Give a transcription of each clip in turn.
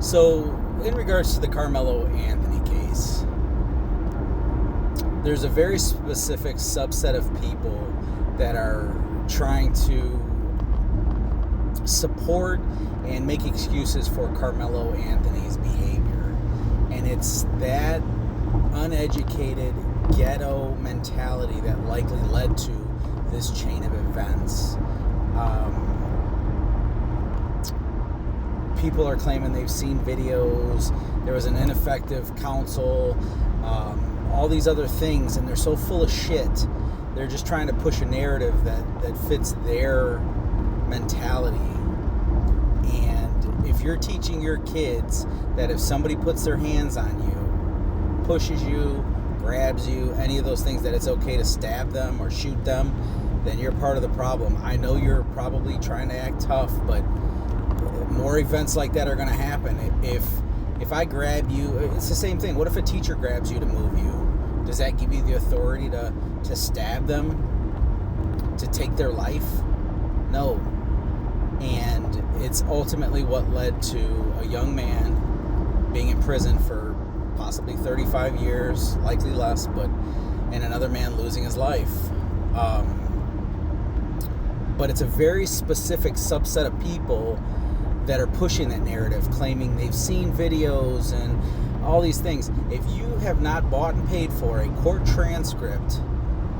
So, in regards to the Karmelo Anthony case, there's a very specific subset of people that are trying to support and make excuses for Karmelo Anthony's behavior. And it's that uneducated ghetto mentality that likely led to this chain of events. People are claiming they've seen videos, there was an ineffective counsel, all these other things, and they're so full of shit. They're just trying to push a narrative that fits their mentality. And if you're teaching your kids that if somebody puts their hands on you, pushes you, grabs you, any of those things, that it's okay to stab them or shoot them, then you're part of the problem. I know you're probably trying to act tough, but more events like that are going to happen. If I grab you, it's the same thing. What if a teacher grabs you to move you? Does that give you the authority to stab them, to take their life? No. And it's ultimately what led to a young man being in prison for possibly 35 years, likely less, and another man losing his life. But it's a very specific subset of people that are pushing that narrative, claiming they've seen videos and all these things. If you have not bought and paid for a court transcript,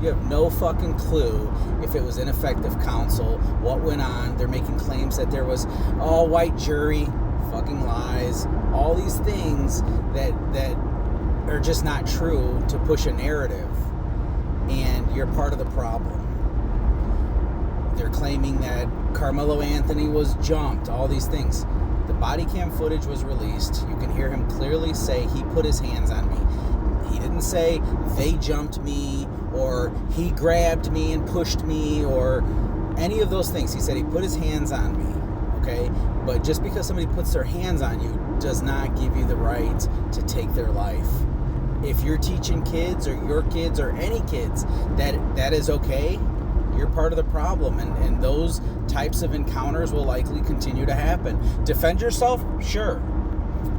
you have no fucking clue if it was ineffective counsel, what went on. They're making claims that there was all-white jury, fucking lies, all these things that are just not true to push a narrative, and you're part of the problem. They're claiming that Karmelo Anthony was jumped, all these things. The body cam footage was released. You can hear him clearly say he put his hands on me. He didn't say they jumped me or he grabbed me and pushed me or any of those things. He said he put his hands on me, okay? But just because somebody puts their hands on you does not give you the right to take their life. If you're teaching kids or your kids or any kids that is okay, you're part of the problem, and those types of encounters will likely continue to happen. Defend yourself? Sure.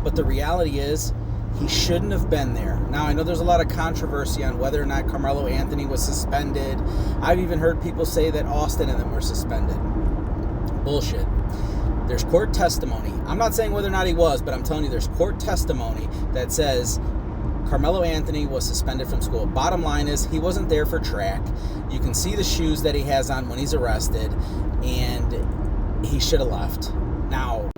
But the reality is, he shouldn't have been there. Now, I know there's a lot of controversy on whether or not Karmelo Anthony was suspended. I've even heard people say that Austin and them were suspended. Bullshit. There's court testimony. I'm not saying whether or not he was, but I'm telling you there's court testimony that says Karmelo Anthony was suspended from school. Bottom line is, he wasn't there for track. You can see the shoes that he has on when he's arrested, and he should have left. Now,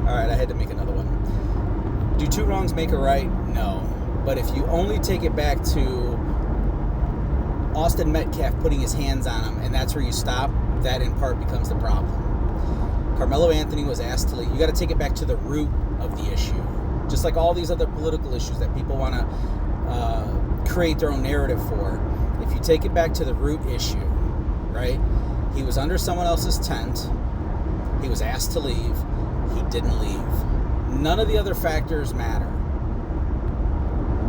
alright, I had to make another one. Do two wrongs make a right? No. But if you only take it back to Austin Metcalf putting his hands on him, and that's where you stop, that in part becomes the problem. Karmelo Anthony was asked to leave. You got to take it back to the root of the issue. Just like all these other political issues that people want to create their own narrative for. If you take it back to the root issue, right? He was under someone else's tent. He was asked to leave. He didn't leave. None of the other factors matter.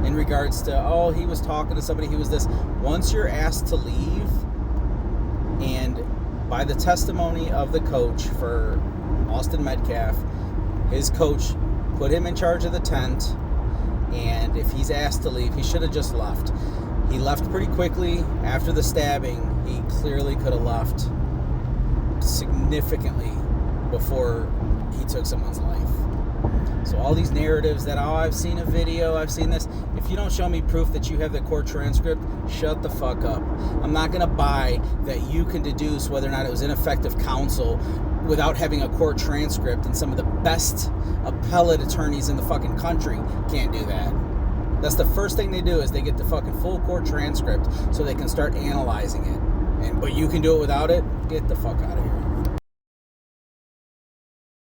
In regards to, he was talking to somebody, he was this. Once you're asked to leave, and by the testimony of the coach for Austin Metcalf, his coach put him in charge of the tent, and if he's asked to leave, he should have just left. He left pretty quickly after the stabbing. He clearly could have left significantly before he took someone's life. So all these narratives that, I've seen a video, I've seen this. If you don't show me proof that you have the court transcript, shut the fuck up. I'm not going to buy that you can deduce whether or not it was ineffective counsel without having a court transcript, and some of the best appellate attorneys in the fucking country can't do that. That's the first thing they do, is they get the fucking full court transcript so they can start analyzing it. But you can do it without it? Get the fuck out of here.